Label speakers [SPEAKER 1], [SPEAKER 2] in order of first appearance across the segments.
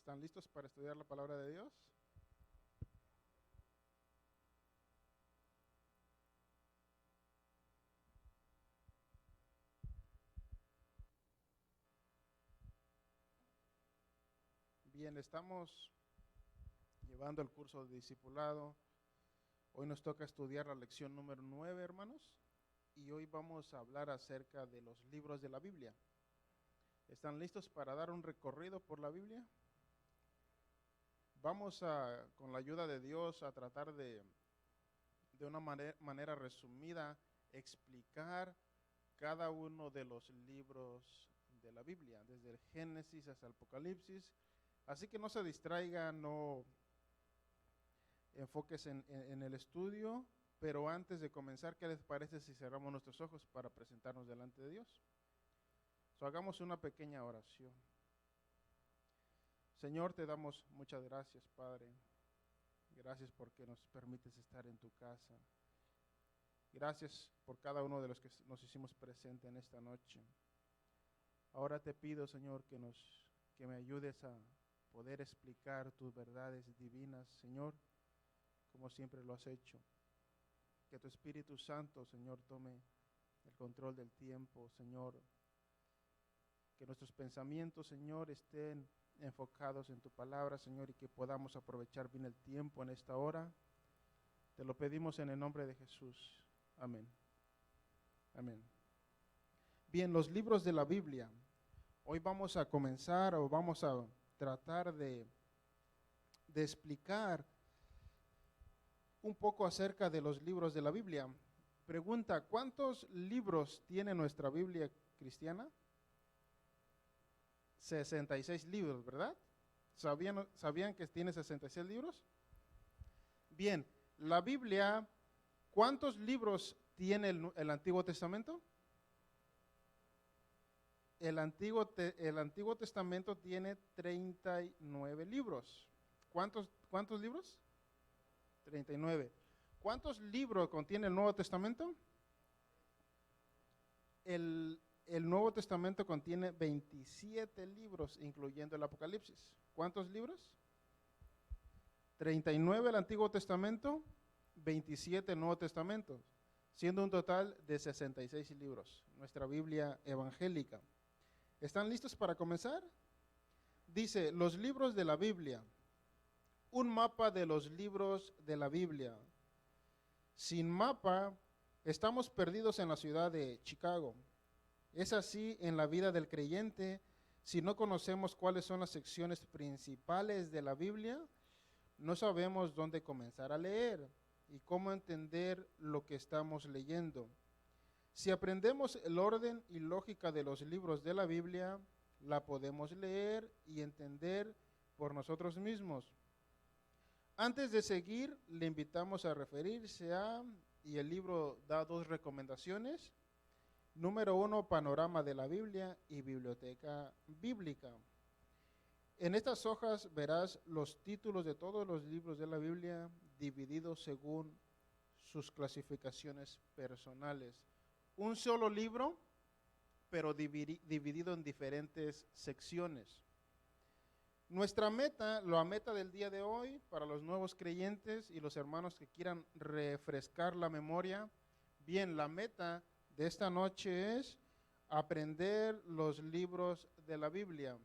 [SPEAKER 1] ¿Están listos para estudiar la palabra de Dios? Bien, estamos llevando el curso de discipulado. Hoy nos toca estudiar la lección número 9, hermanos, y hoy vamos a hablar acerca de los libros de la Biblia. ¿Están listos para dar un recorrido por la Biblia? Vamos con la ayuda de Dios, a tratar de una manera resumida, explicar cada uno de los libros de la Biblia, desde el Génesis hasta el Apocalipsis. Así que no se distraigan, no enfoques en el estudio, pero antes de comenzar, ¿qué les parece si cerramos nuestros ojos para presentarnos delante de Dios? Hagamos una pequeña oración. Señor, te damos muchas gracias, Padre. Gracias porque nos permites estar en tu casa. Gracias por cada uno de los que nos hicimos presente en esta noche. Ahora te pido, Señor, que me ayudes a poder explicar tus verdades divinas, Señor, como siempre lo has hecho. Que tu Espíritu Santo, Señor, tome el control del tiempo, Señor. Que nuestros pensamientos, Señor, estén enfocados en tu palabra, Señor, y que podamos aprovechar bien el tiempo en esta hora. Te lo pedimos en el nombre de Jesús. Amén. Amén. Bien, los libros de la Biblia. Hoy vamos a comenzar o vamos a tratar de explicar un poco acerca de los libros de la Biblia. Pregunta, ¿cuántos libros tiene nuestra Biblia cristiana? 66 libros, ¿verdad? ¿Sabían que tiene 66 libros? Bien, la Biblia, ¿cuántos libros tiene el Antiguo Testamento? El Antiguo Testamento tiene 39 libros. ¿Cuántos libros? 39. ¿Cuántos libros contiene el Nuevo Testamento? El Nuevo Testamento contiene 27 libros, incluyendo el Apocalipsis. ¿Cuántos libros? 39 el Antiguo Testamento, 27 el Nuevo Testamento, siendo un total de 66 libros, nuestra Biblia evangélica. ¿Están listos para comenzar? Dice, los libros de la Biblia, un mapa de los libros de la Biblia. Sin mapa, estamos perdidos en la ciudad de Chicago. Es así en la vida del creyente. Si no conocemos cuáles son las secciones principales de la Biblia, no sabemos dónde comenzar a leer y cómo entender lo que estamos leyendo. Si aprendemos el orden y lógica de los libros de la Biblia, la podemos leer y entender por nosotros mismos. Antes de seguir, le invitamos a referirse a, y el libro da 2 recomendaciones. Número 1, panorama de la Biblia y biblioteca bíblica. En estas hojas verás los títulos de todos los libros de la Biblia divididos según sus clasificaciones personales. Un solo libro, pero dividido en diferentes secciones. Nuestra meta, la meta del día de hoy, para los nuevos creyentes y los hermanos que quieran refrescar la memoria, bien, la meta de esta noche es aprender los libros de la Biblia.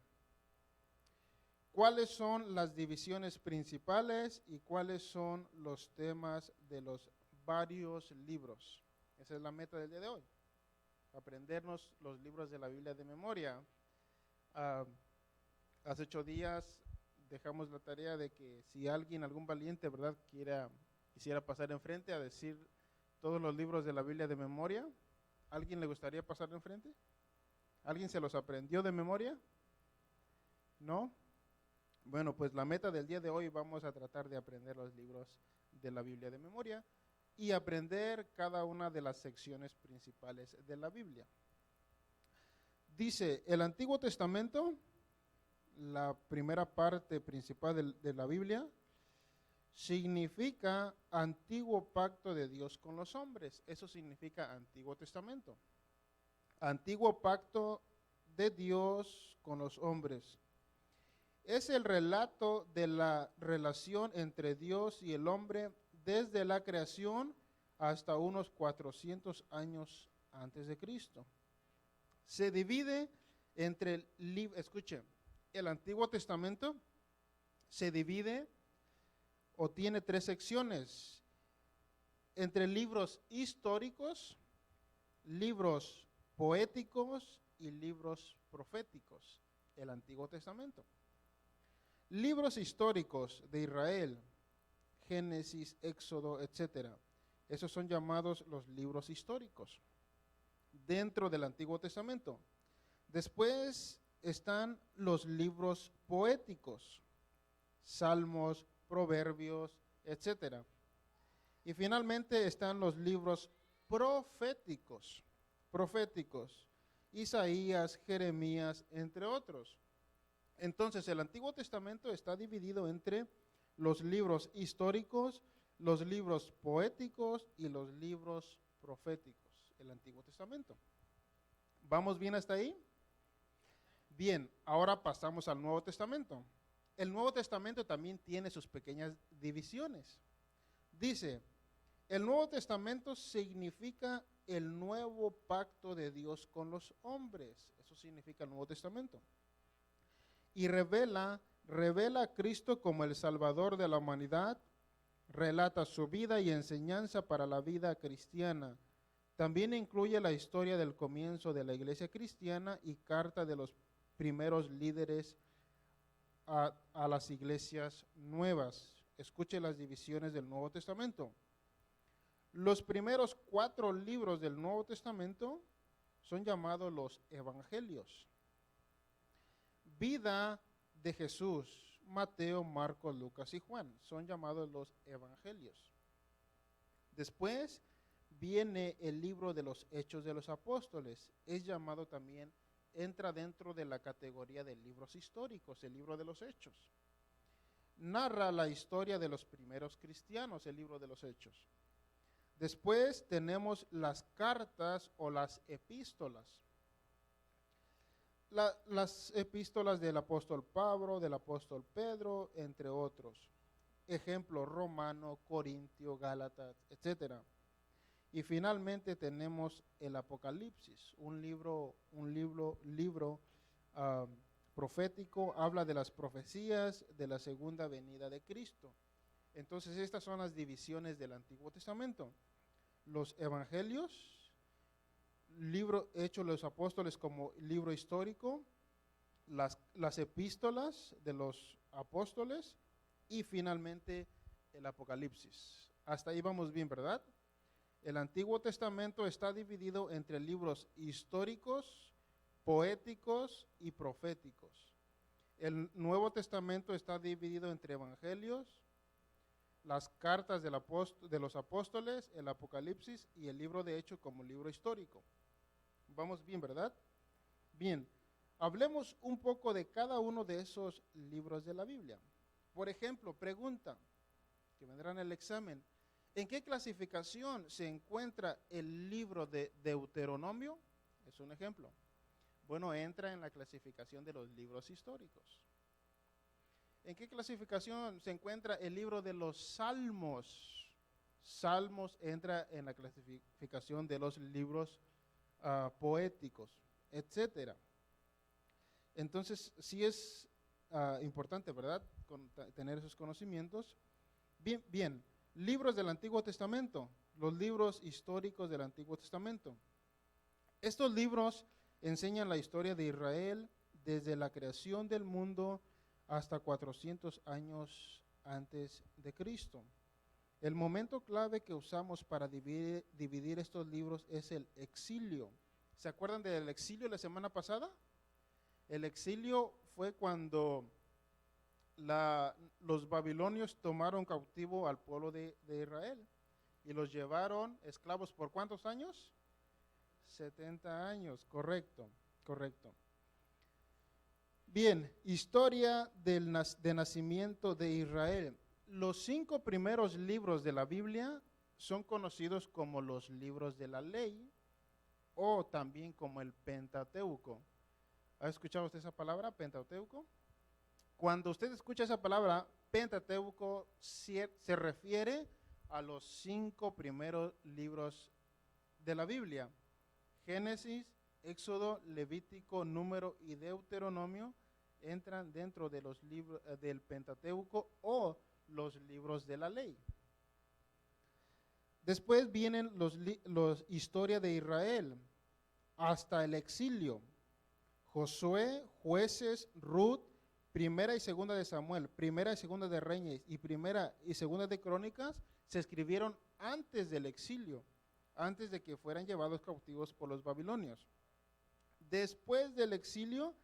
[SPEAKER 1] ¿Cuáles son las divisiones principales y cuáles son los temas de los varios libros? Esa es la meta del día de hoy, aprendernos los libros de la Biblia de memoria. Hace 8 días dejamos la tarea de que si alguien, algún valiente, ¿verdad?, quisiera pasar enfrente a decir todos los libros de la Biblia de memoria. ¿Alguien le gustaría pasar enfrente? ¿Alguien se los aprendió de memoria? ¿No? Bueno, pues la meta del día de hoy vamos a tratar de aprender los libros de la Biblia de memoria y aprender cada una de las secciones principales de la Biblia. Dice, el Antiguo Testamento, la primera parte principal de la Biblia, significa antiguo pacto de Dios con los hombres. Eso significa Antiguo Testamento. Antiguo pacto de Dios con los hombres. Es el relato de la relación entre Dios y el hombre desde la creación hasta unos 400 años antes de Cristo. Se divide entre, escuchen, el Antiguo Testamento se divide o tiene tres secciones, entre libros históricos, libros poéticos y libros proféticos, el Antiguo Testamento. Libros históricos de Israel, Génesis, Éxodo, etcétera. Esos son llamados los libros históricos dentro del Antiguo Testamento. Después están los libros poéticos, Salmos, Proverbios, etcétera. Y finalmente están los libros proféticos, Isaías, Jeremías, entre otros. Entonces, el Antiguo Testamento está dividido entre los libros históricos, los libros poéticos y los libros proféticos, el Antiguo Testamento. ¿Vamos bien hasta ahí? Bien, ahora pasamos al Nuevo Testamento. El Nuevo Testamento también tiene sus pequeñas divisiones. Dice, el Nuevo Testamento significa el nuevo pacto de Dios con los hombres. Eso significa el Nuevo Testamento. Y revela a Cristo como el Salvador de la humanidad, relata su vida y enseñanza para la vida cristiana. También incluye la historia del comienzo de la iglesia cristiana y carta de los primeros líderes a las iglesias nuevas. Escuche las divisiones del Nuevo Testamento. Los primeros 4 libros del Nuevo Testamento son llamados los evangelios. Vida de Jesús, Mateo, Marcos, Lucas y Juan, son llamados los evangelios. Después viene el libro de los Hechos de los Apóstoles, es llamado también, entra dentro de la categoría de libros históricos, el libro de los Hechos. Narra la historia de los primeros cristianos, el libro de los Hechos. Después tenemos las cartas o las epístolas. Las epístolas del apóstol Pablo, del apóstol Pedro, entre otros. Ejemplo, Romano, Corintio, Gálatas, etc. Y finalmente tenemos el Apocalipsis, un libro profético, habla de las profecías de la segunda venida de Cristo. Entonces estas son las divisiones del Antiguo Testamento. Los evangelios, libro hecho de los apóstoles como libro histórico, las epístolas de los apóstoles y finalmente el Apocalipsis. Hasta ahí vamos bien, ¿verdad? El Antiguo Testamento está dividido entre libros históricos, poéticos y proféticos. El Nuevo Testamento está dividido entre evangelios, las cartas de los apóstoles, el Apocalipsis y el libro de Hechos como libro histórico. Vamos bien, ¿verdad? Bien, hablemos un poco de cada uno de esos libros de la Biblia. Por ejemplo, pregunta, que vendrá en el examen, ¿en qué clasificación se encuentra el libro de Deuteronomio? Es un ejemplo. Bueno, entra en la clasificación de los libros históricos. ¿En qué clasificación se encuentra el libro de los Salmos? Salmos entra en la clasificación de los libros poéticos, etcétera. Entonces, sí es importante, ¿verdad?, tener esos conocimientos. Bien, libros del Antiguo Testamento, los libros históricos del Antiguo Testamento. Estos libros enseñan la historia de Israel desde la creación del mundo hasta 400 años antes de Cristo. El momento clave que usamos para dividir estos libros es el exilio. ¿Se acuerdan del exilio la semana pasada? El exilio fue cuando los babilonios tomaron cautivo al pueblo de Israel y los llevaron esclavos ¿por cuántos años? 70 años, correcto. Bien, historia de nacimiento de Israel. Los 5 primeros libros de la Biblia son conocidos como los libros de la ley o también como el Pentateuco. ¿Ha escuchado usted esa palabra, Pentateuco? Cuando usted escucha esa palabra, Pentateuco se refiere a los 5 primeros libros de la Biblia. Génesis, Éxodo, Levítico, Número y Deuteronomio entran dentro de los libros del Pentateuco o los libros de la ley. Después vienen los historia de Israel hasta el exilio. Josué, Jueces, Ruth, Primera y Segunda de Samuel, Primera y Segunda de Reyes y Primera y Segunda de Crónicas se escribieron antes del exilio, antes de que fueran llevados cautivos por los babilonios. Después del exilio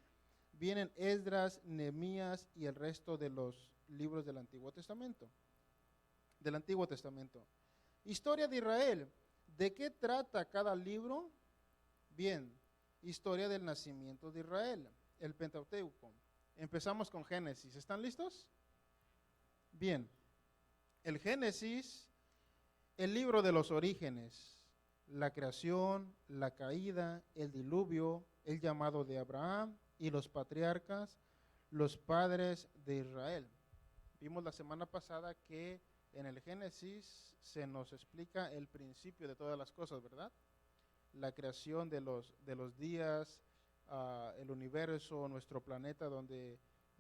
[SPEAKER 1] vienen Esdras, Nehemías y el resto de los libros del Antiguo Testamento. Historia de Israel. ¿De qué trata cada libro? Bien, historia del nacimiento de Israel, el Pentateuco. Empezamos con Génesis. ¿Están listos? Bien. El Génesis, el libro de los orígenes, la creación, la caída, el diluvio, el llamado de Abraham y los patriarcas, los padres de Israel. Vimos la semana pasada que en el Génesis se nos explica el principio de todas las cosas, ¿verdad? La creación de los días, el universo, nuestro planeta donde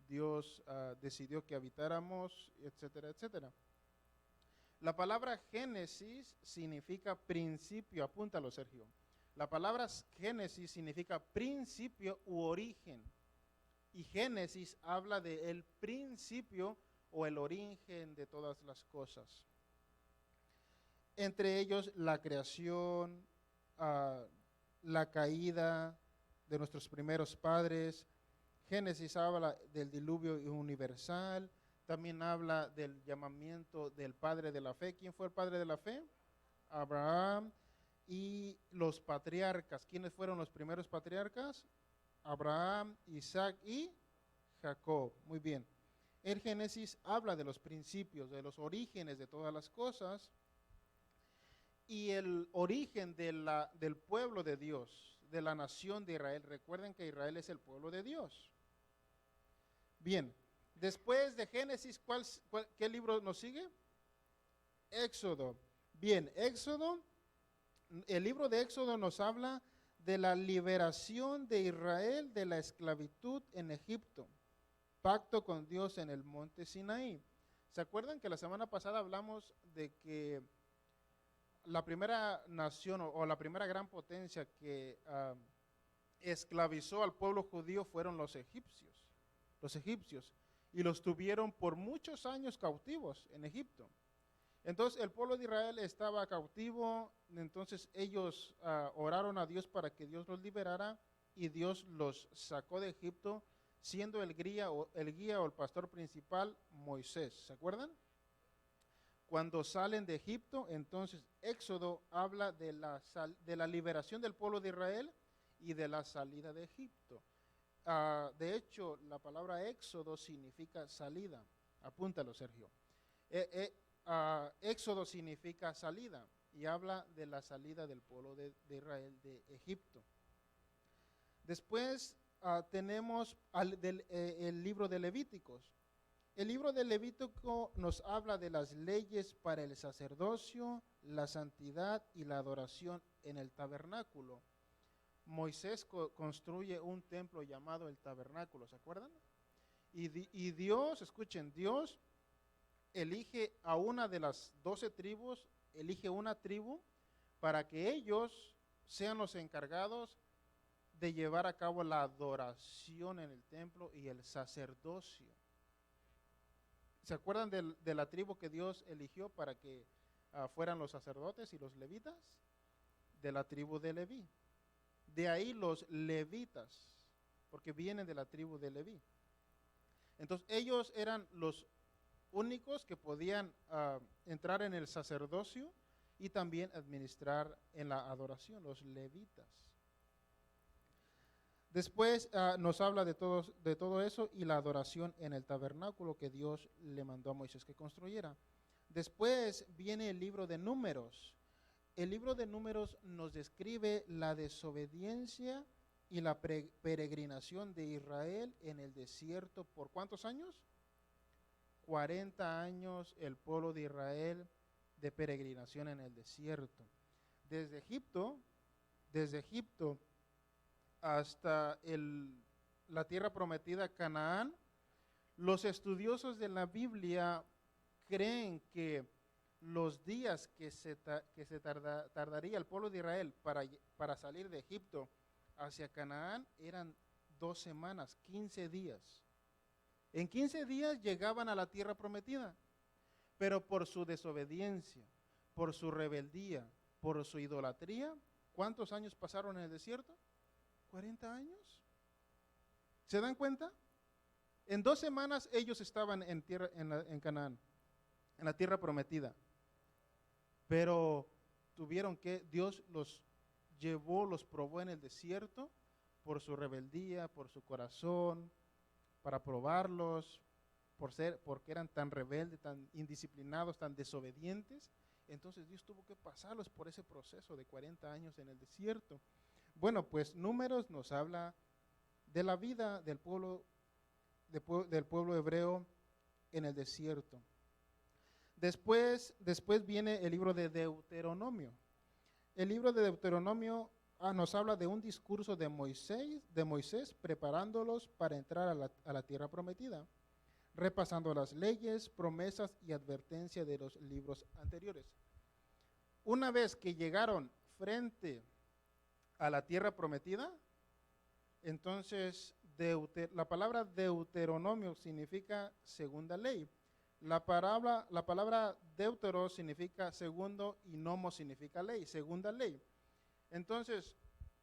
[SPEAKER 1] Dios decidió que habitáramos, etcétera, etcétera. La palabra Génesis significa principio, apúntalo, Sergio. La palabra Génesis significa principio u origen. Y Génesis habla de el principio o el origen de todas las cosas. Entre ellos la creación, la caída de nuestros primeros padres. Génesis habla del diluvio universal. También habla del llamamiento del padre de la fe. ¿Quién fue el padre de la fe? Abraham. Y los patriarcas. ¿Quiénes fueron los primeros patriarcas? Abraham, Isaac y Jacob. Muy bien. El Génesis habla de los principios, de los orígenes de todas las cosas y el origen del pueblo de Dios, de la nación de Israel. Recuerden que Israel es el pueblo de Dios. Bien, después de Génesis, ¿qué libro nos sigue? Éxodo. Bien, Éxodo, el libro de Éxodo nos habla de la liberación de Israel de la esclavitud en Egipto. Pacto con Dios en el monte Sinaí. ¿Se acuerdan que la semana pasada hablamos de que la primera nación o la primera gran potencia que esclavizó al pueblo judío fueron los egipcios? Los egipcios. Y los tuvieron por muchos años cautivos en Egipto. Entonces el pueblo de Israel estaba cautivo, entonces ellos oraron a Dios para que Dios los liberara y Dios los sacó de Egipto, siendo el guía o el pastor principal Moisés. ¿Se acuerdan? Cuando salen de Egipto, entonces Éxodo habla de la liberación del pueblo de Israel y de la salida de Egipto. De hecho, la palabra Éxodo significa salida. Apúntalo, Sergio. Éxodo significa salida y habla de la salida del pueblo de Israel de Egipto. Después tenemos el libro de Levíticos. El libro de Levítico nos habla de las leyes para el sacerdocio, la santidad y la adoración en el tabernáculo. Moisés construye un templo llamado el tabernáculo, ¿se acuerdan? Y Dios, escuchen, Dios elige a una de las 12 tribus, elige una tribu para que ellos sean los encargados de llevar a cabo la adoración en el templo y el sacerdocio. ¿Se acuerdan de la tribu que Dios eligió para que fueran los sacerdotes y los levitas? De la tribu de Leví. De ahí los levitas, porque vienen de la tribu de Leví. Entonces ellos eran los únicos que podían entrar en el sacerdocio y también administrar en la adoración, los levitas. Después nos habla de todo eso y la adoración en el tabernáculo que Dios le mandó a Moisés que construyera. Después viene el libro de Números. El libro de Números nos describe la desobediencia y la peregrinación de Israel en el desierto. ¿Por cuántos años? 40 años el pueblo de Israel de peregrinación en el desierto. Desde Egipto hasta la tierra prometida, Canaán. Los estudiosos de la Biblia creen que los días que tardaría el pueblo de Israel para salir de Egipto hacia Canaán eran 2 semanas, 15 días. En 15 días llegaban a la tierra prometida, pero por su desobediencia, por su rebeldía, por su idolatría, ¿cuántos años pasaron en el desierto? 40 años. ¿Se dan cuenta? En 2 semanas ellos estaban en Canaán, en la tierra prometida. Pero Dios los llevó, los probó en el desierto por su rebeldía, por su corazón, para probarlos, porque eran tan rebeldes, tan indisciplinados, tan desobedientes. Entonces Dios tuvo que pasarlos por ese proceso de 40 años en el desierto. Bueno, pues Números nos habla de la vida del pueblo hebreo en el desierto. Después viene el libro de Deuteronomio. El libro de Deuteronomio nos habla de un discurso de Moisés preparándolos para entrar a la tierra prometida, repasando las leyes, promesas y advertencias de los libros anteriores. Una vez que llegaron frente a la tierra prometida, entonces la palabra Deuteronomio significa segunda ley. La palabra deutero significa segundo y nomo significa ley, segunda ley. Entonces,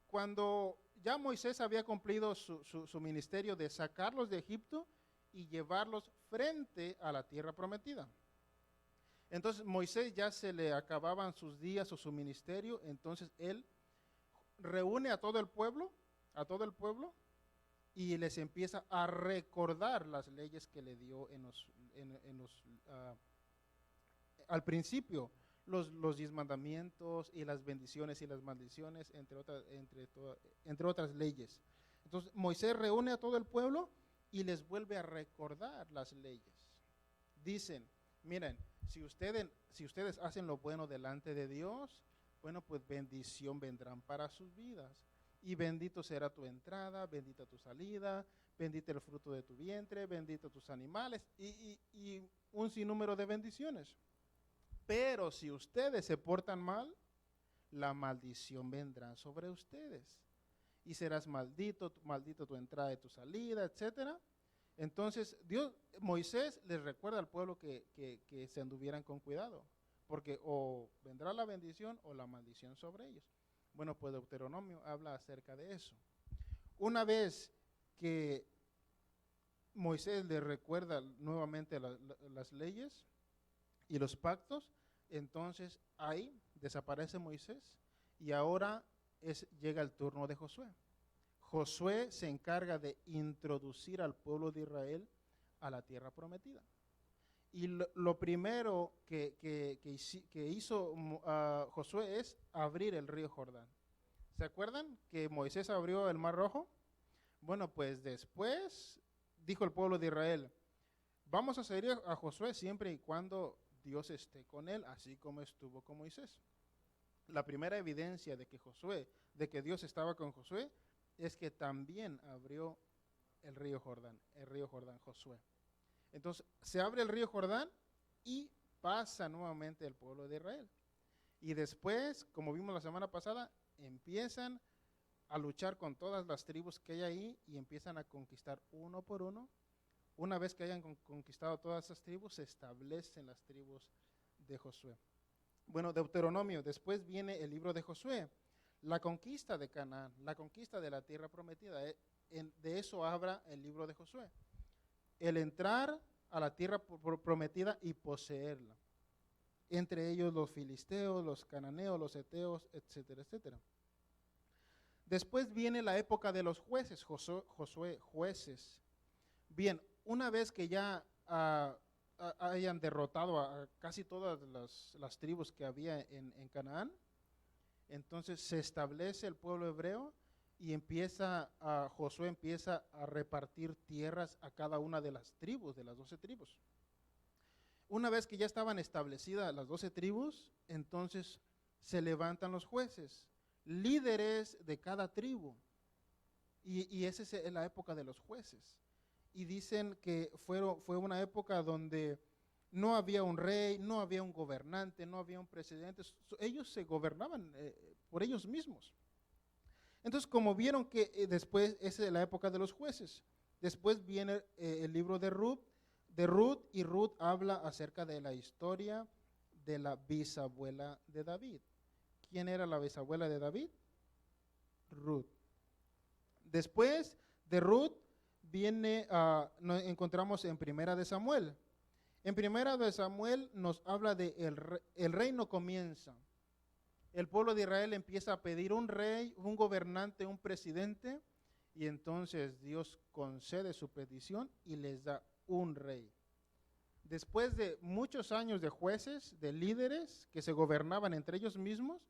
[SPEAKER 1] cuando ya Moisés había cumplido su ministerio de sacarlos de Egipto y llevarlos frente a la tierra prometida. Entonces, Moisés ya se le acababan sus días o su ministerio, entonces él reúne a todo el pueblo, y les empieza a recordar las leyes que le dio al principio, los 10 mandamientos y las bendiciones y las maldiciones, entre otras leyes. Entonces Moisés reúne a todo el pueblo y les vuelve a recordar las leyes. Dicen, miren, si ustedes hacen lo bueno delante de Dios, bueno, pues bendición vendrán para sus vidas. Y bendito será tu entrada, bendita tu salida, bendito el fruto de tu vientre, bendito tus animales y un sinnúmero de bendiciones. Pero si ustedes se portan mal, la maldición vendrá sobre ustedes. Y serás maldito tu entrada y tu salida, etcétera. Entonces, Moisés les recuerda al pueblo que se anduvieran con cuidado, porque o vendrá la bendición o la maldición sobre ellos. Bueno, pues Deuteronomio habla acerca de eso. Una vez que Moisés le recuerda nuevamente las leyes y los pactos, entonces ahí desaparece Moisés y ahora llega el turno de Josué. Josué se encarga de introducir al pueblo de Israel a la tierra prometida. Y lo primero que hizo Josué es abrir el río Jordán. ¿Se acuerdan que Moisés abrió el Mar Rojo? Bueno, pues después dijo el pueblo de Israel, vamos a seguir a Josué siempre y cuando Dios esté con él, así como estuvo con Moisés. La primera evidencia de que Dios estaba con Josué, es que también abrió el río Jordán, Josué. Entonces, se abre el río Jordán y pasa nuevamente el pueblo de Israel. Y después, como vimos la semana pasada, empiezan a luchar con todas las tribus que hay ahí y empiezan a conquistar uno por uno. Una vez que hayan conquistado todas esas tribus, se establecen las tribus de Josué. Bueno, Deuteronomio, después viene el libro de Josué, la conquista de Canaán, la conquista de la tierra prometida. De eso habla el libro de Josué. El entrar a la tierra prometida y poseerla. Entre ellos los filisteos, los cananeos, los heteos, etcétera, etcétera. Después viene la época de los jueces, jueces. Bien, una vez que ya hayan derrotado a casi todas las tribus que había en Canaán, entonces se establece el pueblo hebreo y Josué empieza a repartir tierras a cada una de las tribus, de las 12 tribus. Una vez que ya estaban establecidas las 12 tribus, entonces se levantan los jueces, líderes de cada tribu. Y esa es la época de los jueces. Y dicen que fue una época donde no había un rey, no había un gobernante, no había un presidente. Ellos se gobernaban por ellos mismos. Entonces, como vieron que después, esa es la época de los jueces. Después viene el libro de Ruth, y Ruth habla acerca de la historia de la bisabuela de David. ¿Quién era la bisabuela de David? Ruth. Después de Ruth nos encontramos en Primera de Samuel. En Primera de Samuel nos habla de el reino comienza. El pueblo de Israel empieza a pedir un rey, un gobernante, un presidente, y entonces Dios concede su petición y les da un rey. Después de muchos años de jueces, de líderes que se gobernaban entre ellos mismos,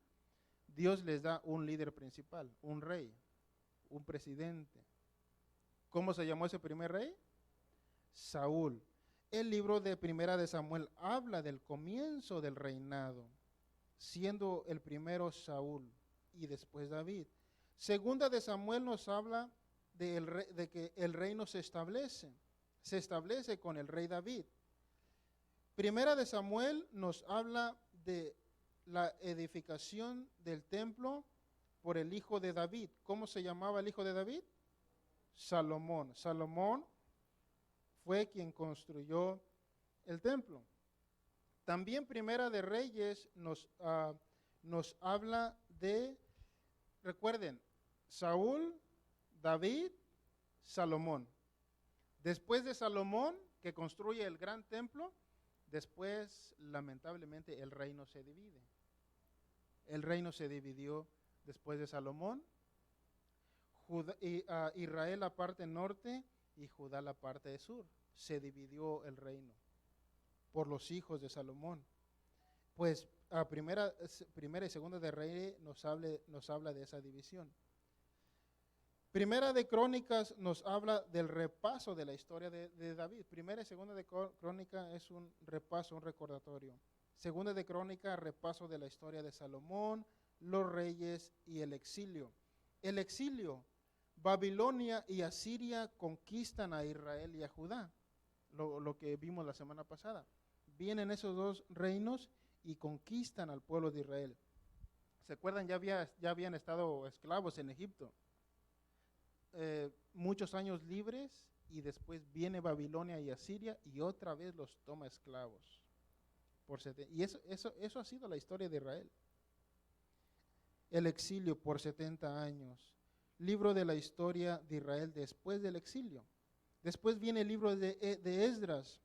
[SPEAKER 1] Dios les da un líder principal, un rey, un presidente. ¿Cómo se llamó ese primer rey? Saúl. El libro de Primera de Samuel habla del comienzo del reinado, siendo el primero Saúl y después David. Segunda de Samuel nos habla de que el reino se establece con el rey David. Primera de Samuel nos habla de la edificación del templo por el hijo de David. ¿Cómo se llamaba el hijo de David? Salomón. Salomón fue quien construyó el templo. También Primera de Reyes nos habla de, recuerden, Saúl, David, Salomón. Después de Salomón, que construye el gran templo, después, lamentablemente, el reino se divide. El reino se dividió después de Salomón. Israel la parte norte y Judá la parte sur. Se dividió el reino por los hijos de Salomón. Pues primera y segunda de Reyes nos habla de esa división. Primera de Crónicas nos habla del repaso de la historia de David. Primera y segunda de Crónica es un repaso, un recordatorio. Segunda de Crónica, repaso de la historia de Salomón, los reyes y el exilio. El exilio, Babilonia y Asiria conquistan a Israel y a Judá, lo que vimos la semana pasada. Vienen esos dos reinos y conquistan al pueblo de Israel. ¿Se acuerdan? Ya habían estado esclavos en Egipto. Muchos años libres, y después viene Babilonia y Asiria y otra vez los toma esclavos. Y eso ha sido la historia de Israel. El exilio por 70 años. Libro de la historia de Israel después del exilio. Después viene el libro de Esdras.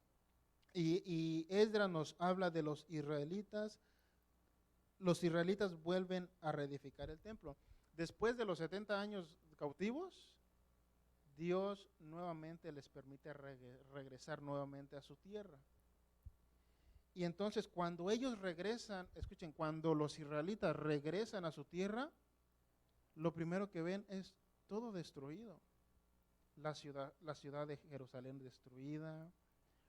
[SPEAKER 1] Y Esdras nos habla de los israelitas. Los israelitas vuelven a reedificar el templo. Después de los 70 años cautivos, Dios nuevamente les permite regresar nuevamente a su tierra. Y entonces cuando ellos regresan, escuchen, cuando los israelitas regresan a su tierra, lo primero que ven es todo destruido. La ciudad de Jerusalén destruida,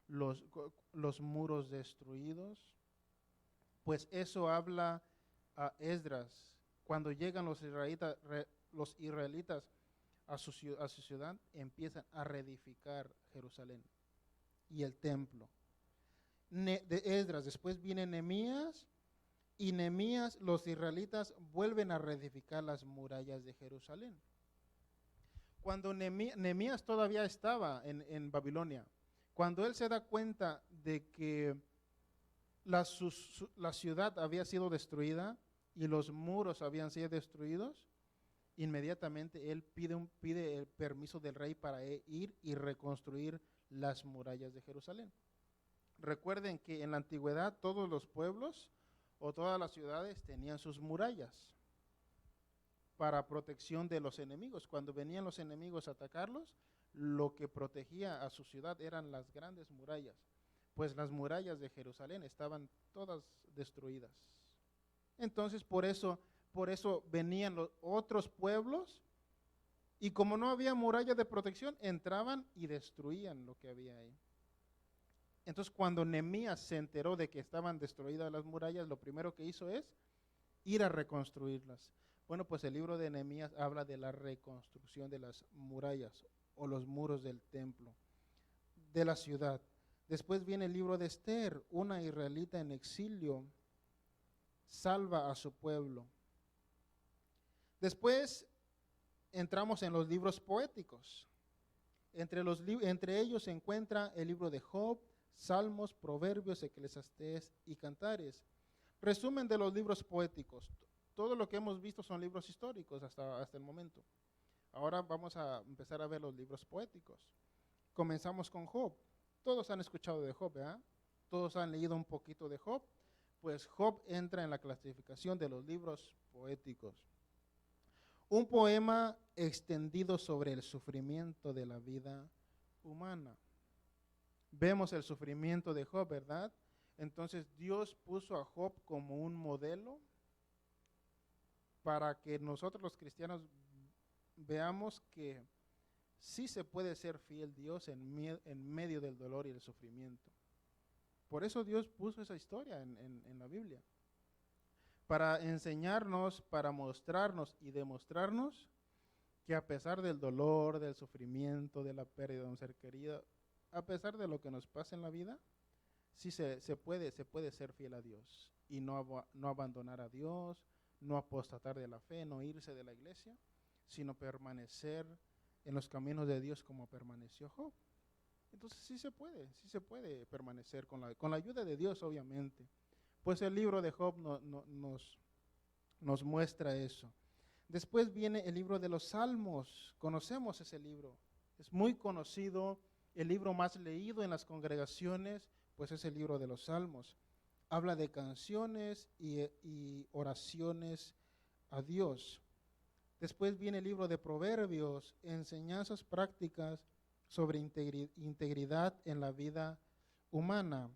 [SPEAKER 1] los muros destruidos. Pues eso habla a Esdras. Cuando llegan los israelitas a su ciudad, empiezan a reedificar Jerusalén y el templo. De Esdras, después viene Nehemías, y Nehemías, los israelitas vuelven a reedificar las murallas de Jerusalén. Cuando Nehemías todavía estaba en Babilonia, cuando él se da cuenta de que la ciudad había sido destruida y los muros habían sido destruidos, inmediatamente él pide el permiso del rey para ir y reconstruir las murallas de Jerusalén. Recuerden que en la antigüedad todos los pueblos o todas las ciudades tenían sus murallas para protección de los enemigos. Cuando venían los enemigos a atacarlos, lo que protegía a su ciudad eran las grandes murallas. Pues las murallas de Jerusalén estaban todas destruidas. Entonces por eso venían los otros pueblos Y como no había muralla de protección, entraban y destruían lo que había ahí. Entonces, cuando Nehemías se enteró de que estaban destruidas las murallas, lo primero que hizo es ir a reconstruirlas. Bueno, pues el libro de Nehemías habla de la reconstrucción de las murallas o los muros del templo, de la ciudad. Después viene el libro de Esther, una israelita en exilio salva a su pueblo. Después entramos en los libros poéticos. Entre ellos se encuentra el libro de Job, Salmos, Proverbios, Eclesiastés y Cantares. Resumen de los libros poéticos. Todo lo que hemos visto son libros históricos hasta el momento. Ahora vamos a empezar a ver los libros poéticos. Comenzamos con Job. Todos han escuchado de Job, ¿verdad? Todos han leído un poquito de Job. Pues Job entra en la clasificación de los libros poéticos. Un poema extendido sobre el sufrimiento de la vida humana. Vemos el sufrimiento de Job, ¿verdad? Entonces Dios puso a Job como un modelo para que nosotros los cristianos veamos que sí se puede ser fiel Dios en medio del dolor y el sufrimiento. Por eso Dios puso esa historia en la Biblia. Para enseñarnos, para mostrarnos y demostrarnos que a pesar del dolor, del sufrimiento, de la pérdida de un ser querido, a pesar de lo que nos pasa en la vida, sí se puede ser fiel a Dios y no abandonar a Dios, no apostatar de la fe, no irse de la iglesia, sino permanecer en los caminos de Dios como permaneció Job. Entonces sí se puede permanecer con la ayuda de Dios, obviamente. Pues el libro de Job nos muestra eso. Después viene el libro de los Salmos. Conocemos ese libro. Es muy conocido, el libro más leído en las congregaciones, pues es el libro de los Salmos. Habla de canciones y oraciones a Dios. Después viene el libro de Proverbios, enseñanzas prácticas sobre integridad en la vida humana.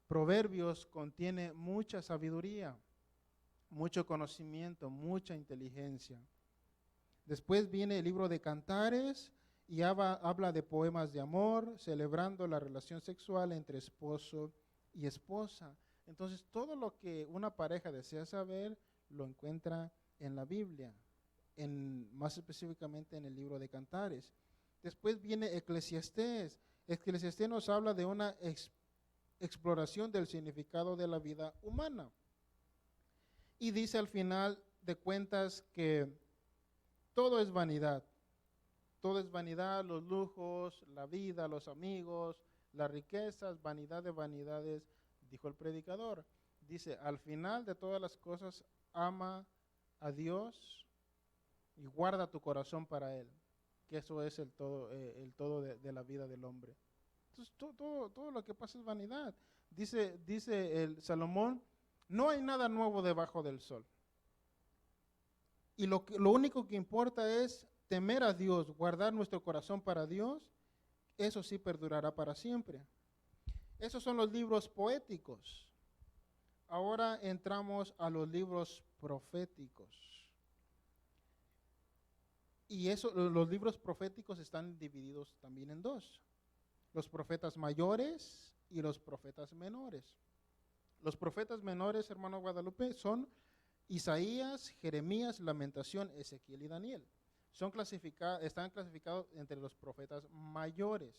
[SPEAKER 1] Proverbios contiene mucha sabiduría, mucho conocimiento, mucha inteligencia. Después viene el libro de Cantares y habla de poemas de amor, celebrando la relación sexual entre esposo y esposa. Entonces, todo lo que una pareja desea saber lo encuentra en la Biblia, más específicamente en el libro de Cantares. Después viene Eclesiastés. Eclesiastés nos habla de una exploración del significado de la vida humana. Y dice al final de cuentas que todo es vanidad. Todo es vanidad, los lujos, la vida, los amigos, las riquezas, vanidad de vanidades, dijo el predicador. Dice, al final de todas las cosas, ama a Dios y guarda tu corazón para Él, que eso es el todo de la vida del hombre. Entonces, todo lo que pasa es vanidad. Dice el Salomón, no hay nada nuevo debajo del sol. Y lo único que importa es temer a Dios, guardar nuestro corazón para Dios, eso sí perdurará para siempre. Esos son los libros poéticos. Ahora entramos a los libros proféticos. Y los libros proféticos están divididos también en dos. Los profetas mayores y los profetas menores. Los profetas menores, hermano Guadalupe, son Isaías, Jeremías, Lamentación, Ezequiel y Daniel. Están clasificados entre los profetas mayores.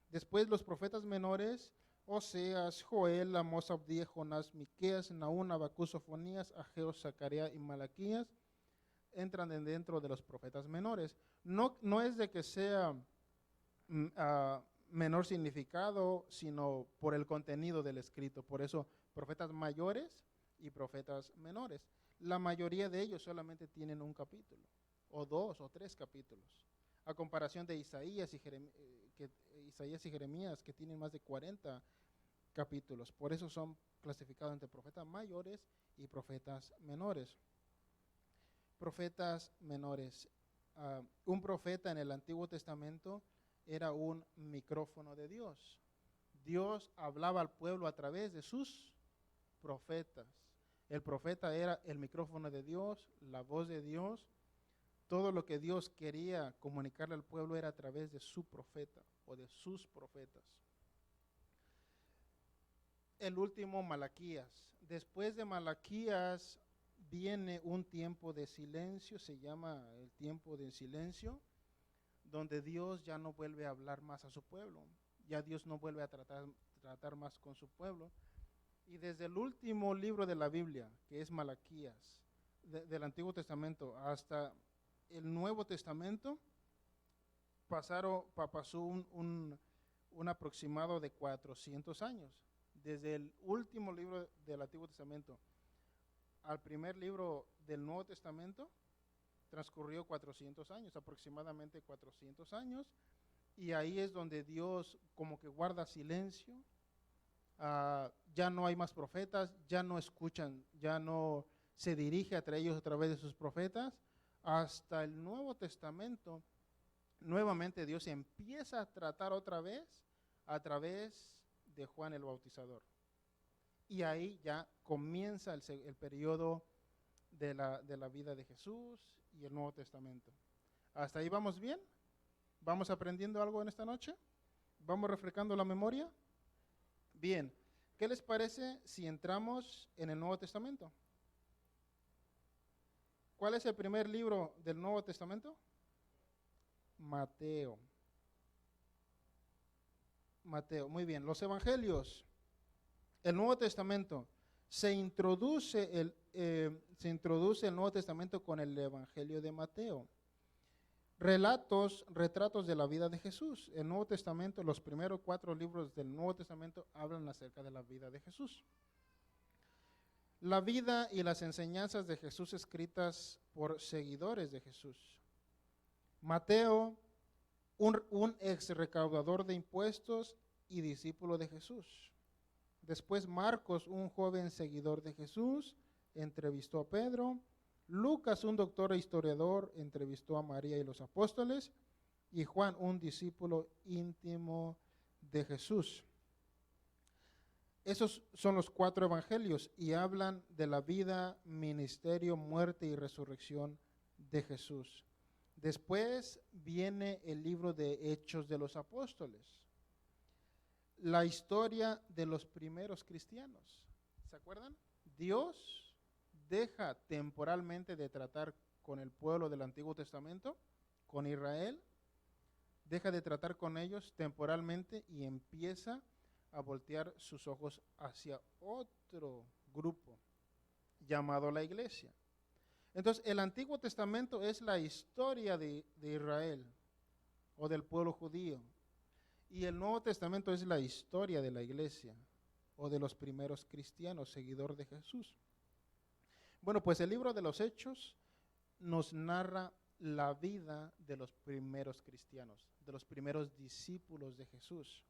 [SPEAKER 1] Después los profetas menores, Oseas, Joel, Amós, Abdías, Jonás, Miqueas, Nahum, Habacuc, Sofonías, Ageo, Zacarías y Malaquías, entran dentro de los profetas menores. No es de que sea menor significado, sino por el contenido del escrito. Por eso, profetas mayores y profetas menores. La mayoría de ellos solamente tienen un capítulo, o 2 o 3 capítulos, a comparación de Isaías y Jeremías, que tienen más de 40 capítulos. Por eso son clasificados entre profetas mayores y profetas menores. Profetas menores. Un profeta en el Antiguo Testamento era un micrófono de Dios. Dios hablaba al pueblo a través de sus profetas. El profeta era el micrófono de Dios, la voz de Dios, todo lo que Dios quería comunicarle al pueblo era a través de su profeta o de sus profetas. El último, Malaquías. Después de Malaquías viene un tiempo de silencio, se llama el tiempo de silencio, donde Dios ya no vuelve a hablar más a su pueblo, ya Dios no vuelve a tratar más con su pueblo. Y desde el último libro de la Biblia, que es Malaquías, del Antiguo Testamento, hasta el Nuevo Testamento, pasó un aproximado de 400 años. Desde el último libro del Antiguo Testamento al primer libro del Nuevo Testamento, transcurrió 400 años, aproximadamente 400 años, y ahí es donde Dios como que guarda silencio. Ya no hay más profetas, ya no escuchan, ya no se dirige a ellos a través de sus profetas. Hasta el Nuevo Testamento, nuevamente Dios empieza a tratar otra vez a través de Juan el Bautizador. Y ahí ya comienza el periodo de la vida de Jesús y el Nuevo Testamento. ¿Hasta ahí vamos bien? ¿Vamos aprendiendo algo en esta noche? ¿Vamos refrescando la memoria? Bien, ¿qué les parece si entramos en el Nuevo Testamento? ¿Cuál es el primer libro del Nuevo Testamento? Mateo. Mateo, muy bien. Los evangelios, el Nuevo Testamento, se introduce el Nuevo Testamento con el Evangelio de Mateo. Retratos de la vida de Jesús. El Nuevo Testamento, los primeros 4 libros del Nuevo Testamento hablan acerca de la vida de Jesús. La vida y las enseñanzas de Jesús escritas por seguidores de Jesús. Mateo, un ex recaudador de impuestos y discípulo de Jesús. Después Marcos, un joven seguidor de Jesús, entrevistó a Pedro. Lucas, un doctor e historiador, entrevistó a María y los apóstoles. Y Juan, un discípulo íntimo de Jesús. Esos son los 4 evangelios y hablan de la vida, ministerio, muerte y resurrección de Jesús. Después viene el libro de Hechos de los Apóstoles, la historia de los primeros cristianos. ¿Se acuerdan? Dios deja temporalmente de tratar con el pueblo del Antiguo Testamento, con Israel, deja de tratar con ellos temporalmente y empieza a voltear sus ojos hacia otro grupo llamado la iglesia. Entonces, el Antiguo Testamento es la historia de Israel o del pueblo judío, y el Nuevo Testamento es la historia de la iglesia o de los primeros cristianos, seguidores de Jesús. Bueno, pues el libro de los Hechos nos narra la vida de los primeros cristianos, de los primeros discípulos de Jesús.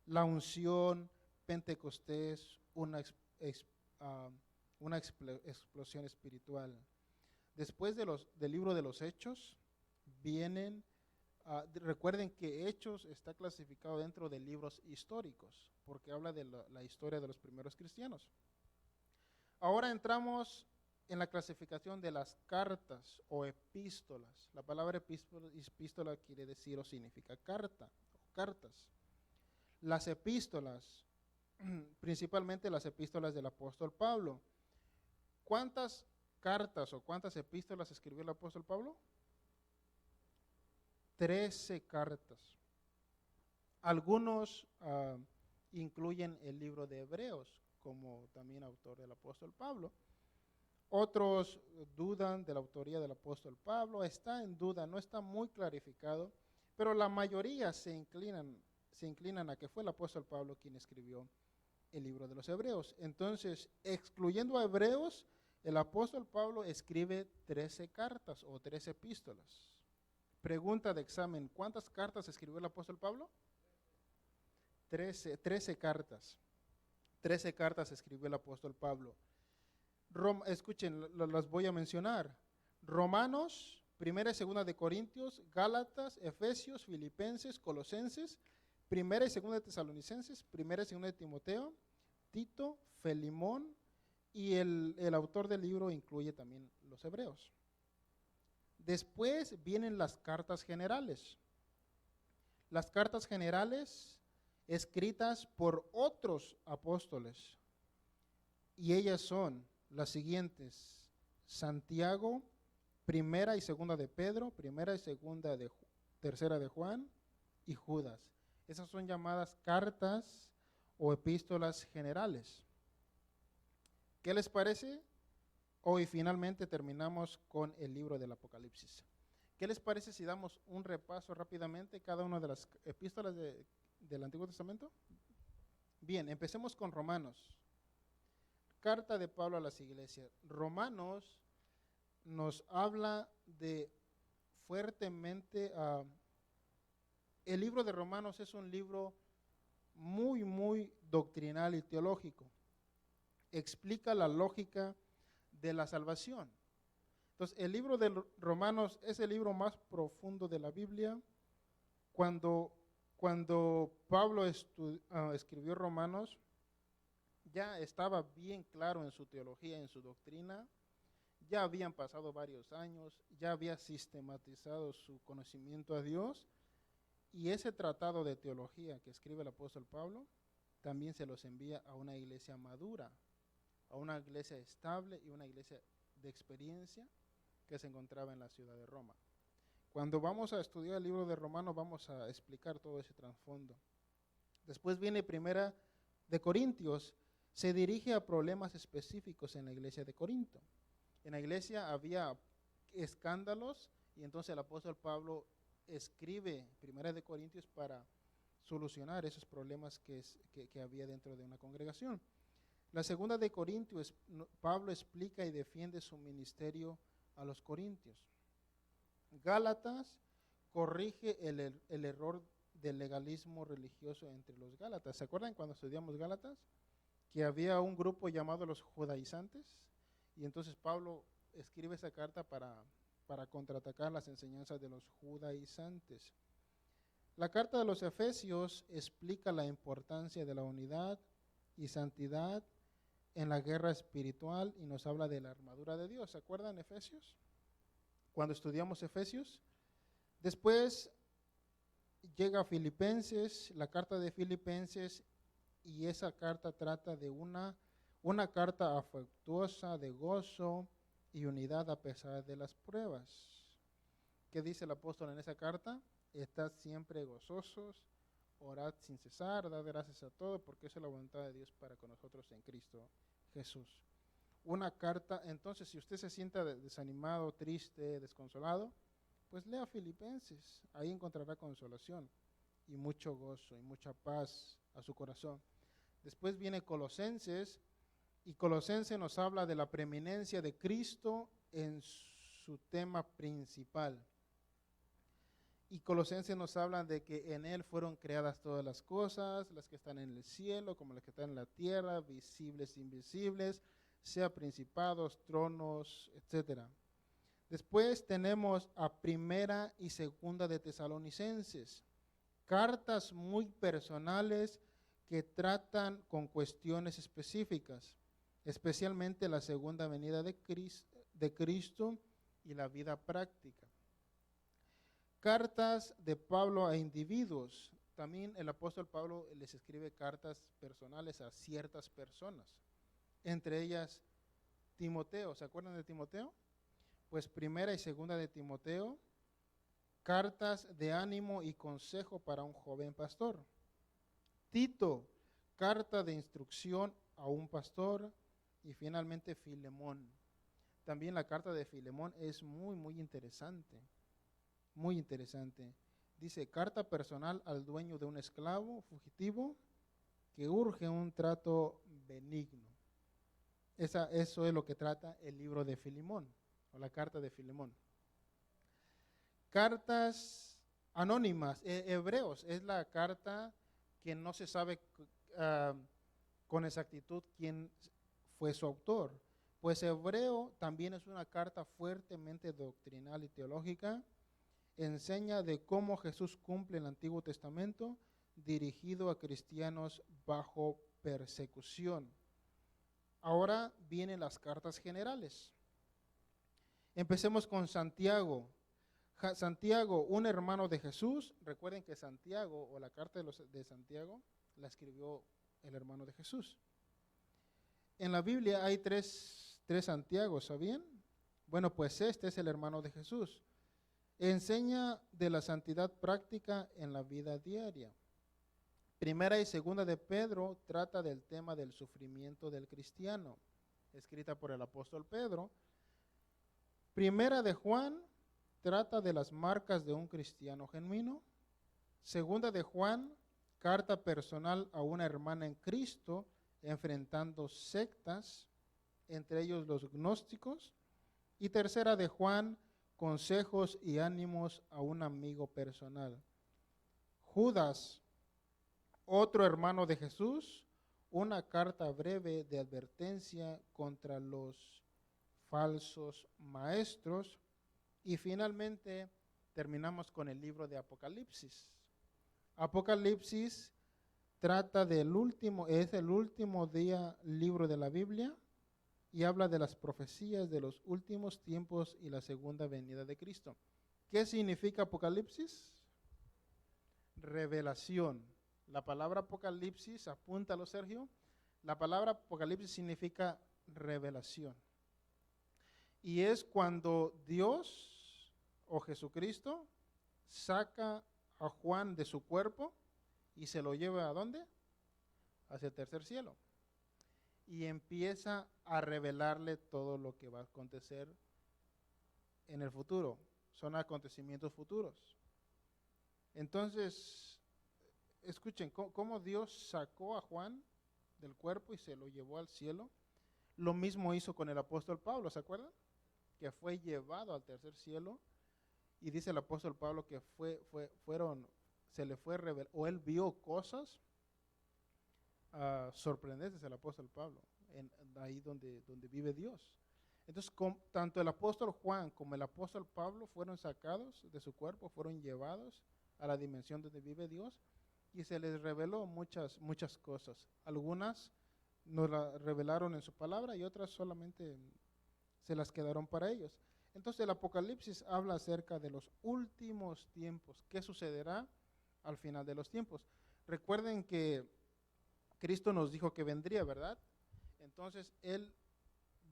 [SPEAKER 1] La unción, Pentecostés, una explosión espiritual. Después del libro de los Hechos, vienen, recuerden que Hechos está clasificado dentro de libros históricos, porque habla de la historia de los primeros cristianos. Ahora entramos en la clasificación de las cartas o epístolas. La palabra epístola quiere decir o significa carta o cartas. Las epístolas, principalmente las epístolas del apóstol Pablo. ¿Cuántas cartas o cuántas epístolas escribió el apóstol Pablo? 13 cartas. Algunos incluyen el libro de Hebreos como también autor del apóstol Pablo. Otros dudan de la autoría del apóstol Pablo. Está en duda, no está muy clarificado, pero la mayoría se inclinan a que fue el apóstol Pablo quien escribió el libro de los Hebreos. Entonces, excluyendo a Hebreos, el apóstol Pablo escribe 13 cartas o 13 epístolas. Pregunta de examen, ¿cuántas cartas escribió el apóstol Pablo? 13 cartas. 13 cartas escribió el apóstol Pablo. Escuchen, las voy a mencionar. Romanos, 1 y 2 de Corintios, Gálatas, Efesios, Filipenses, Colosenses, 1 y 2 de Tesalonicenses, 1 y 2 de Timoteo, Tito, Filemón, y el autor del libro incluye también los Hebreos. Después vienen las cartas generales. Las cartas generales escritas por otros apóstoles. Y ellas son las siguientes: Santiago, primera y segunda de Pedro, primera y segunda de tercera de Juan y Judas. Esas son llamadas cartas o epístolas generales. ¿Qué les parece? Hoy finalmente terminamos con el libro del Apocalipsis. ¿Qué les parece si damos un repaso rápidamente cada una de las epístolas del Antiguo Testamento? Bien, empecemos con Romanos. Carta de Pablo a las iglesias. Romanos nos habla de fuertemente, el libro de Romanos es un libro muy doctrinal y teológico. Explica la lógica de la salvación. Entonces, el libro de Romanos es el libro más profundo de la Biblia. Cuando Pablo escribió Romanos, ya estaba bien claro en su teología, en su doctrina. Ya habían pasado varios años, ya había sistematizado su conocimiento a Dios. Y ese tratado de teología que escribe el apóstol Pablo, también se los envía a una iglesia madura, a una iglesia estable y una iglesia de experiencia que se encontraba en la ciudad de Roma. Cuando vamos a estudiar el libro de Romanos, vamos a explicar todo ese trasfondo. Después viene Primera de Corintios, se dirige a problemas específicos en la iglesia de Corinto. En la iglesia había escándalos y entonces el apóstol Pablo escribe Primera de Corintios para solucionar esos problemas que había dentro de una congregación. La segunda de Corintios, Pablo explica y defiende su ministerio a los corintios. Gálatas corrige el error del legalismo religioso entre los gálatas. ¿Se acuerdan cuando estudiamos Gálatas? Que había un grupo llamado los judaizantes, y entonces Pablo escribe esa carta para contraatacar las enseñanzas de los judaizantes. La carta de los Efesios explica la importancia de la unidad y santidad en la guerra espiritual y nos habla de la armadura de Dios. ¿Se acuerdan Efesios? Cuando estudiamos Efesios. Después llega Filipenses, la carta de Filipenses, y esa carta trata de una carta afectuosa de gozo y unidad a pesar de las pruebas. ¿Qué dice el apóstol en esa carta? Estad siempre gozosos, orad sin cesar, dad gracias a todo, porque esa es la voluntad de Dios para con nosotros en Cristo Jesús. Una carta, entonces, si usted se sienta desanimado, triste, desconsolado, pues lea Filipenses, ahí encontrará consolación y mucho gozo y mucha paz a su corazón. Después viene Colosenses, y Colosenses nos habla de la preeminencia de Cristo en su tema principal. Y Colosenses nos habla de que en Él fueron creadas todas las cosas, las que están en el cielo como las que están en la tierra, visibles e invisibles, sea principados, tronos, etc. Después tenemos a Primera y Segunda de Tesalonicenses, cartas muy personales que tratan con cuestiones específicas, especialmente la segunda venida de Cristo y la vida práctica. Cartas de Pablo a individuos. También el apóstol Pablo les escribe cartas personales a ciertas personas, entre ellas Timoteo. ¿Se acuerdan de Timoteo? Pues Primera y Segunda de Timoteo, cartas de ánimo y consejo para un joven pastor. Tito, carta de instrucción a un pastor. Y finalmente Filemón. También la carta de Filemón es muy interesante. Muy interesante. Dice, carta personal al dueño de un esclavo fugitivo que urge un trato benigno. Eso es lo que trata el libro de Filemón, o la carta de Filemón. Cartas anónimas. Hebreos es la carta que no se sabe con exactitud quién fue su autor. Pues Hebreo también es una carta fuertemente doctrinal y teológica. Enseña de cómo Jesús cumple el Antiguo Testamento dirigido a cristianos bajo persecución. Ahora vienen las cartas generales. Empecemos con Santiago. Santiago, un hermano de Jesús. Recuerden que Santiago, o la carta de Santiago, la escribió el hermano de Jesús. En la Biblia hay tres Santiagos, ¿sabían? Bueno, pues este es el hermano de Jesús. Enseña de la santidad práctica en la vida diaria. Primera y segunda de Pedro trata del tema del sufrimiento del cristiano, escrita por el apóstol Pedro. Primera de Juan trata de las marcas de un cristiano genuino. Segunda de Juan, carta personal a una hermana en Cristo, enfrentando sectas, entre ellos los gnósticos. Y tercera de Juan, consejos y ánimos a un amigo personal. Judas, otro hermano de Jesús, una carta breve de advertencia contra los falsos maestros. Y finalmente terminamos con el libro de Apocalipsis. Apocalipsis trata es el último libro de la Biblia y habla de las profecías de los últimos tiempos y la segunda venida de Cristo. ¿Qué significa Apocalipsis? Revelación. La palabra Apocalipsis, apúntalo, Sergio. La palabra Apocalipsis significa revelación. Y es cuando Dios o Jesucristo saca a Juan de su cuerpo y se lo lleva ¿a dónde? Hacia el tercer cielo. Y empieza a revelarle todo lo que va a acontecer en el futuro. Son acontecimientos futuros. Entonces, escuchen, cómo Dios sacó a Juan del cuerpo y se lo llevó al cielo. Lo mismo hizo con el apóstol Pablo, ¿se acuerdan? Que fue llevado al tercer cielo. Y dice el apóstol Pablo que se le fue revelado, o él vio cosas sorprendentes, el apóstol Pablo, ahí donde vive Dios. Entonces, tanto el apóstol Juan como el apóstol Pablo fueron sacados de su cuerpo, fueron llevados a la dimensión donde vive Dios y se les reveló muchas cosas. Algunas nos las revelaron en su palabra y otras solamente se las quedaron para ellos. Entonces el Apocalipsis habla acerca de los últimos tiempos, qué sucederá al final de los tiempos. Recuerden que Cristo nos dijo que vendría, ¿verdad? Entonces Él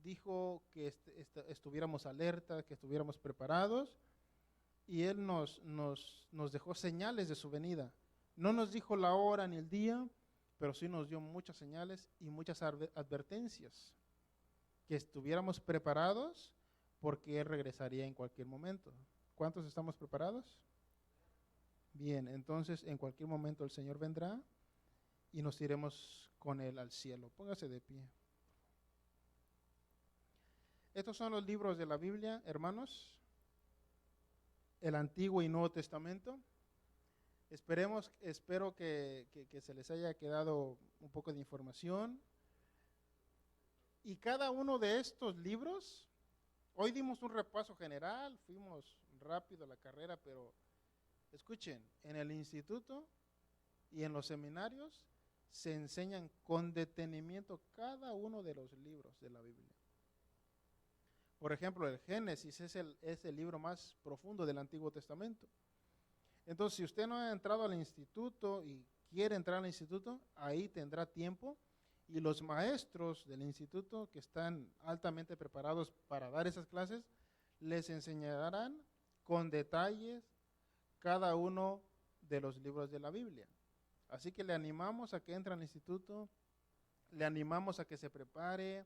[SPEAKER 1] dijo que estuviéramos alerta, que estuviéramos preparados, y Él nos dejó señales de su venida. No nos dijo la hora ni el día, pero sí nos dio muchas señales y muchas advertencias, que estuviéramos preparados porque Él regresaría en cualquier momento. ¿Cuántos estamos preparados? Bien, entonces en cualquier momento el Señor vendrá y nos iremos con Él al cielo. Póngase de pie. Estos son los libros de la Biblia, hermanos, el Antiguo y Nuevo Testamento. Espero que se les haya quedado un poco de información. Y cada uno de estos libros, hoy dimos un repaso general, fuimos rápido a la carrera, pero escuchen, en el instituto y en los seminarios se enseñan con detenimiento cada uno de los libros de la Biblia. Por ejemplo, el Génesis es el libro más profundo del Antiguo Testamento. Entonces, si usted no ha entrado al instituto y quiere entrar al instituto, ahí tendrá tiempo. Y los maestros del instituto que están altamente preparados para dar esas clases, les enseñarán con detalles cada uno de los libros de la Biblia. Así que le animamos a que entre al instituto, le animamos a que se prepare,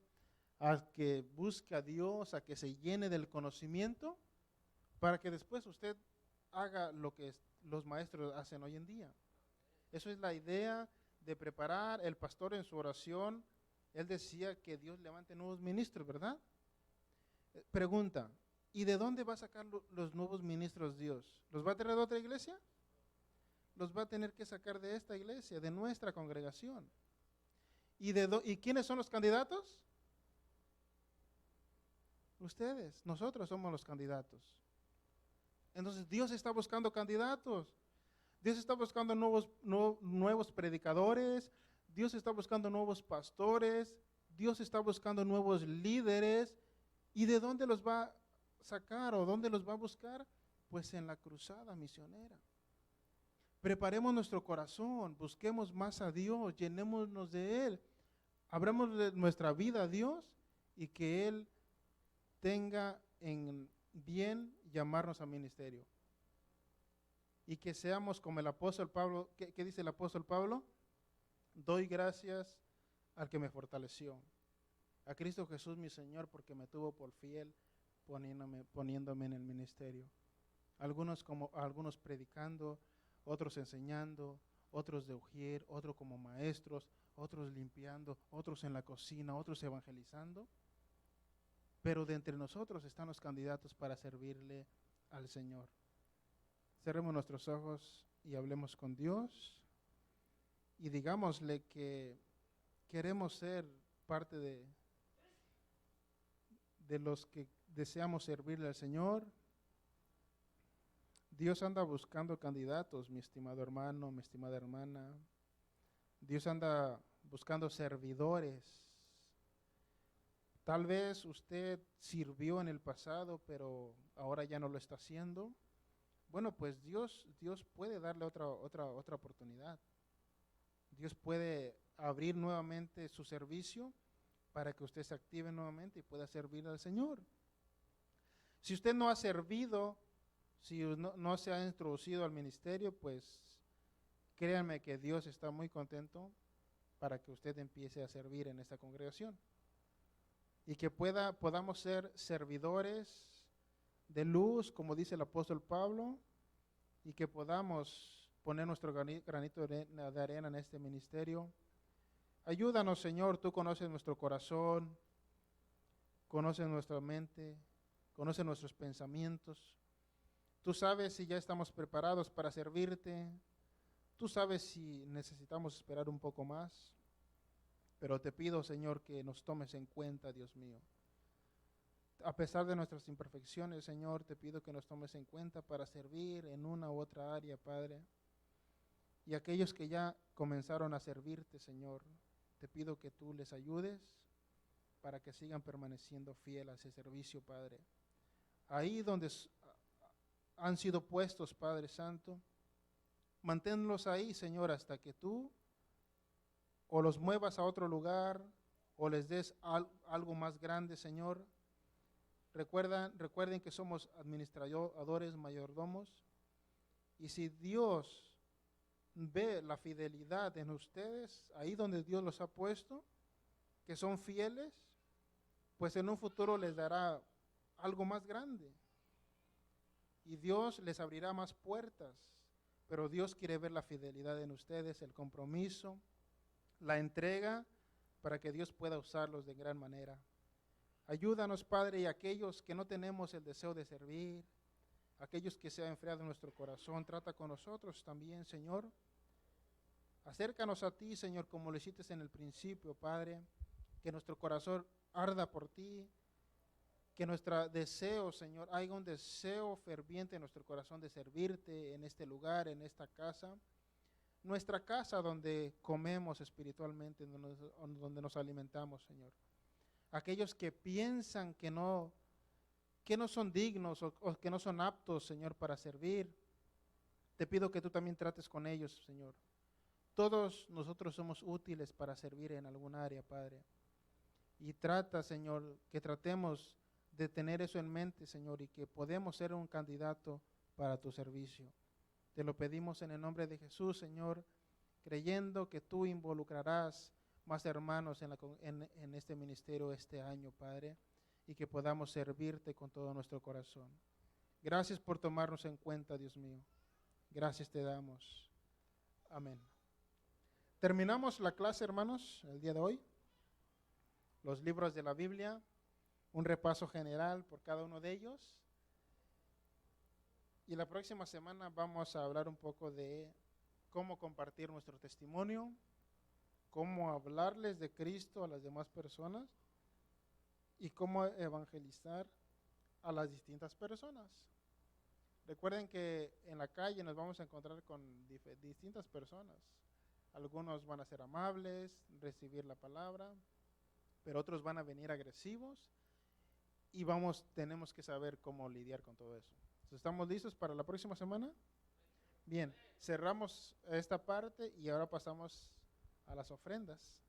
[SPEAKER 1] a que busque a Dios, a que se llene del conocimiento, para que después usted haga lo que los maestros hacen hoy en día. Eso es la idea de preparar. El pastor en su oración, él decía que Dios levante nuevos ministros, ¿verdad? Pregunta, ¿y de dónde va a sacar los nuevos ministros Dios? ¿Los va a traer de otra iglesia? Los va a tener que sacar de esta iglesia, de nuestra congregación. ¿Y quiénes son los candidatos? Ustedes, nosotros somos los candidatos. Entonces Dios está buscando candidatos. Dios está buscando nuevos predicadores. Dios está buscando nuevos pastores. Dios está buscando nuevos líderes. ¿Y de dónde los va a sacar o dónde los va a buscar? Pues en la cruzada misionera. Preparemos nuestro corazón, busquemos más a Dios, llenémonos de Él, abramos de nuestra vida a Dios y que Él tenga en bien llamarnos a ministerio. Y que seamos como el apóstol Pablo. ¿Qué dice el apóstol Pablo? Doy gracias al que me fortaleció, a Cristo Jesús mi Señor, porque me tuvo por fiel poniéndome en el ministerio. Algunos predicando, otros enseñando, otros de ujier, otros como maestros, otros limpiando, otros en la cocina, otros evangelizando. Pero de entre nosotros están los candidatos para servirle al Señor. Cerremos nuestros ojos y hablemos con Dios y digámosle que queremos ser parte de los que deseamos servirle al Señor. Dios anda buscando candidatos, mi estimado hermano, mi estimada hermana. Dios anda buscando servidores. Tal vez usted sirvió en el pasado, pero ahora ya no lo está haciendo. Bueno, pues Dios puede darle otra oportunidad. Dios puede abrir nuevamente su servicio para que usted se active nuevamente y pueda servir al Señor. Si usted no ha servido, si no se ha introducido al ministerio, pues créanme que Dios está muy contento para que usted empiece a servir en esta congregación. Y que podamos ser servidores de luz, como dice el apóstol Pablo, y que podamos poner nuestro granito de arena en este ministerio. Ayúdanos, Señor, tú conoces nuestro corazón, conoces nuestra mente, conoces nuestros pensamientos. Tú sabes si ya estamos preparados para servirte, tú sabes si necesitamos esperar un poco más, pero te pido, Señor, que nos tomes en cuenta, Dios mío. A pesar de nuestras imperfecciones, Señor, te pido que nos tomes en cuenta para servir en una u otra área, Padre. Y aquellos que ya comenzaron a servirte, Señor, te pido que tú les ayudes para que sigan permaneciendo fieles a ese servicio, Padre. Ahí donde han sido puestos, Padre Santo, manténlos ahí, Señor, hasta que tú o los muevas a otro lugar o les des algo más grande, Señor. Recuerden que somos administradores, mayordomos, y si Dios ve la fidelidad en ustedes, ahí donde Dios los ha puesto, que son fieles, pues en un futuro les dará algo más grande. Y Dios les abrirá más puertas, pero Dios quiere ver la fidelidad en ustedes, el compromiso, la entrega, para que Dios pueda usarlos de gran manera. Ayúdanos, Padre, y aquellos que no tenemos el deseo de servir, aquellos que se ha enfriado nuestro corazón, trata con nosotros también, Señor. Acércanos a ti, Señor, como lo hiciste en el principio, Padre, que nuestro corazón arda por ti, que nuestro deseo, Señor, haya un deseo ferviente en nuestro corazón de servirte en este lugar, en esta casa, nuestra casa donde comemos espiritualmente, donde nos alimentamos, Señor. Aquellos que piensan que no son dignos o que no son aptos, Señor, para servir, te pido que tú también trates con ellos, Señor. Todos nosotros somos útiles para servir en algún área, Padre. Y trata, Señor, que tratemos de tener eso en mente, Señor, y que podemos ser un candidato para tu servicio. Te lo pedimos en el nombre de Jesús, Señor, creyendo que tú involucrarás más hermanos en este ministerio este año, Padre, y que podamos servirte con todo nuestro corazón. Gracias por tomarnos en cuenta, Dios mío. Gracias te damos. Amén. Terminamos la clase, hermanos, el día de hoy. Los libros de la Biblia, un repaso general por cada uno de ellos. Y la próxima semana vamos a hablar un poco de cómo compartir nuestro testimonio, cómo hablarles de Cristo a las demás personas y cómo evangelizar a las distintas personas. Recuerden que en la calle nos vamos a encontrar con distintas personas. Algunos van a ser amables, recibir la palabra, pero otros van a venir agresivos y tenemos que saber cómo lidiar con todo eso. ¿Estamos listos para la próxima semana? Bien, cerramos esta parte y ahora pasamos a las ofrendas.